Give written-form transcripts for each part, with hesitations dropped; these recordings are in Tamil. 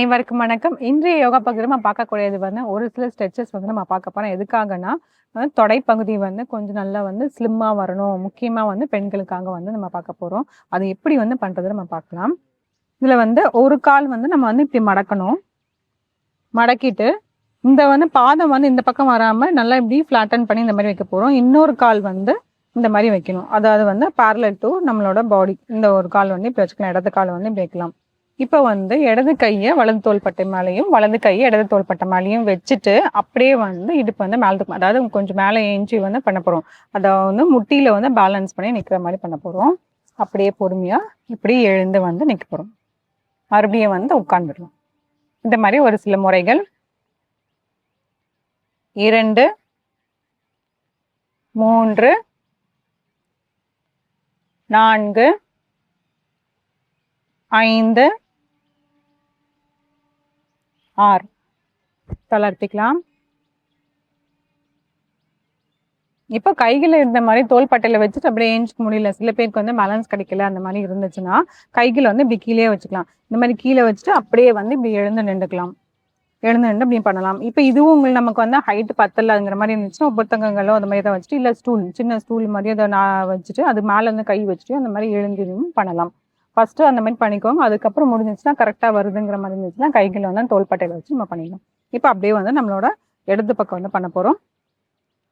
அனைவருக்கும் வணக்கம். இன்றைய யோகா பகுதியில நம்ம பார்க்கக்கூடியது வந்து ஒரு சில ஸ்ட்ரெச்சஸ் வந்து நம்ம பார்க்க போறோம். எதுக்காகன்னா, தொடைப்பகுதி வந்து கொஞ்சம் நல்லா வந்து ஸ்லிம்மா வரணும். முக்கியமா வந்து பெண்களுக்காக வந்து நம்ம பார்க்க போறோம். அது எப்படி வந்து பண்றதுன்னு நம்ம பார்க்கலாம். இதுல வந்து ஒரு கால் வந்து நம்ம வந்து இப்படி மடக்கணும். மடக்கிட்டு இந்த வந்து பாதம் வந்து இந்த பக்கம் வராம நல்லா இப்படி ஃப்ளாட்டன் பண்ணி இந்த மாதிரி வைக்க போறோம். இன்னொரு கால் வந்து இந்த மாதிரி வைக்கணும். அதாவது வந்து parallel to நம்மளோட பாடி. இந்த ஒரு கால் வந்து இப்படி வச்சுக்கலாம். இடது கால் வந்து இப்படி வைக்கலாம். இப்போ வந்து இடது கையை வலது தோள்பட்டை மேலேயும் வலது கையை இடது தோள்பட்டை மேலேயும் வச்சுட்டு அப்படியே வந்து இடுப்பு வந்து மேலே தூக்கணும். அதாவது கொஞ்சம் மேலே ஏஞ்சி வந்து பண்ண போகிறோம். அதை வந்து முட்டியில் வந்து பேலன்ஸ் பண்ணி நிற்கிற மாதிரி பண்ண போகிறோம். அப்படியே பொறுமையாக இப்படி எழுந்து வந்து நிற்க போகிறோம். மறுபடியும் வந்து உட்கார்ந்துடலாம். இந்த மாதிரி ஒரு சில முறைகள் 2 3 4 5 6 தளர்த்திக்கலாம். இப்போ கைகளை இந்த மாதிரி தோள்பட்டையில வச்சுட்டு அப்படியே ஏஞ்சிக்க முடியல, சில பேருக்கு வந்து பேலன்ஸ் கிடைக்கல, அந்த மாதிரி இருந்துச்சுன்னா கைகளை வந்து இப்படி கீழே வச்சுக்கலாம். இந்த மாதிரி கீழே வச்சுட்டு அப்படியே வந்து இப்படி எழுந்து நின்றுக்கலாம். எழுந்து நின்று இப்படி பண்ணலாம். இப்போ இதுவும் உங்களுக்கு நமக்கு வந்து ஹைட் பத்தலைங்கிற மாதிரி இருந்துச்சுன்னா புத்தகங்களோ அந்த மாதிரி தான் வச்சுட்டு, இல்லை ஸ்டூல் சின்ன ஸ்டூல் மாதிரி அதை நான் வச்சுட்டு அது மேலே வந்து கை வச்சுட்டு அந்த மாதிரி எழுந்து பண்ணலாம். ஃபர்ஸ்ட்டு அந்த மாதிரி பண்ணிக்கோங்க. அதுக்கப்புறம் முடிஞ்சிச்சுன்னா கரெக்டாக வருதுங்கிற மாதிரி இருந்துச்சுன்னா கைகளை வந்து தோள்பட்டையில் வச்சு நம்ம பண்ணிடலாம். இப்போ அப்படியே வந்து நம்மளோட இடது பக்கம் வந்து பண்ண போகிறோம்.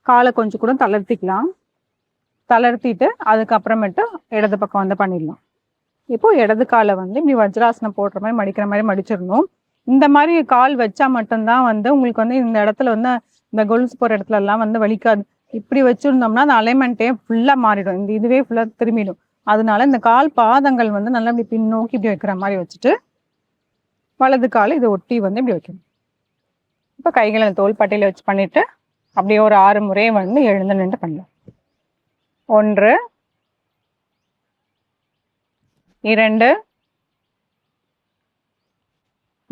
காலை கொஞ்சம் கூட தளர்த்திக்கலாம். தளர்த்திட்டு அதுக்கப்புறமேட்டு இடது பக்கம் வந்து பண்ணிடலாம். இப்போ இடது காலை வந்து இப்படி வஜ்ராசனம் போடுற மாதிரி மடிக்கிற மாதிரி மடிச்சிடணும். இந்த மாதிரி கால் வச்சா மட்டும்தான் வந்து உங்களுக்கு வந்து இந்த இடத்துல வந்து இந்த கொலுசு போகிற இடத்துல எல்லாம் வந்து வலிக்காது. இப்படி வச்சுருந்தோம்னா அந்த அலைன்மெண்ட்டே ஃபுல்லாக மாறிடும். இந்த இதுவே ஃபுல்லாக திரும்பிடும். அதனால இந்த கால் பாதங்கள் வந்து நல்லா இப்படி பின்னோக்கி இப்படி வைக்கிற மாதிரி வச்சுட்டு வலது காலை இதை ஒட்டி வந்து இப்படி வைக்கணும். இப்போ கைகளை தோள்பட்டையில் வச்சு பண்ணிட்டு அப்படியே ஒரு 6 முறை வந்து எழுந்து நின்று பண்ணலாம். 1 2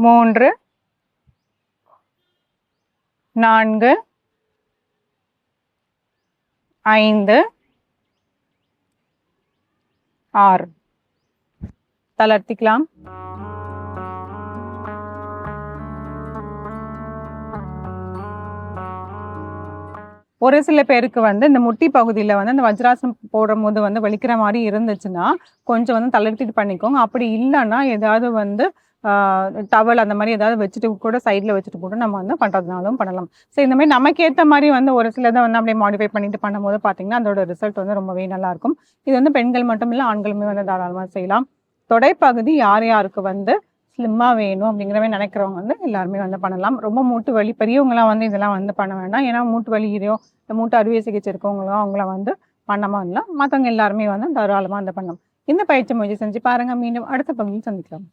3 4 5 6 தளர்த்திக்கலாம். ஒரு சில பேருக்கு வந்து இந்த முட்டி பகுதியில் வந்து அந்த வஜ்ராசனம் போடும் போது வந்து வலிக்கிற மாதிரி இருந்துச்சுன்னா கொஞ்சம் வந்து தளர்த்திட்டு பண்ணிக்கோங்க. அப்படி இல்லைன்னா ஏதாவது வந்து டவல் அந்த மாதிரி ஏதாவது வச்சுட்டு கூட சைடில் வச்சுட்டு கூட நம்ம வந்து பண்ணுறதுனாலும் பண்ணலாம். ஸோ இந்த மாதிரி நமக்கு ஏற்ற மாதிரி வந்து ஒரு சிலதை வந்து அப்படியே மாடிஃபை பண்ணிட்டு பண்ணும்போது பார்த்தீங்கன்னா அதோட ரிசல்ட் வந்து ரொம்பவே நல்லாயிருக்கும். இது வந்து பெண்கள் மட்டும் இல்லை, ஆண்களுமே வந்து தாராளமாக செய்யலாம். தொடைப்பகுதி யார் யாருக்கு வந்து ஸ்லிம்மாக வேணும் அப்படிங்கிற மாதிரி நினைக்கிறவங்க வந்து எல்லாருமே வந்து பண்ணலாம். ரொம்ப மூட்டு வலி பெரியவங்களாம் வந்து இதெல்லாம் வந்து பண்ண வேண்டாம். ஏன்னா மூட்டு வலி இந்த மூட்டு அறுவை சிகிச்சை இருக்கவங்களும் அவங்கள வந்து பண்ணாமல் இல்லை. மற்றவங்க எல்லாருமே வந்து தாராளமாக வந்து பண்ணலாம். இந்த பயிற்சி முயற்சி செஞ்சு பாருங்கள். மீண்டும் அடுத்த பகுதியில் சந்திக்கலாம்.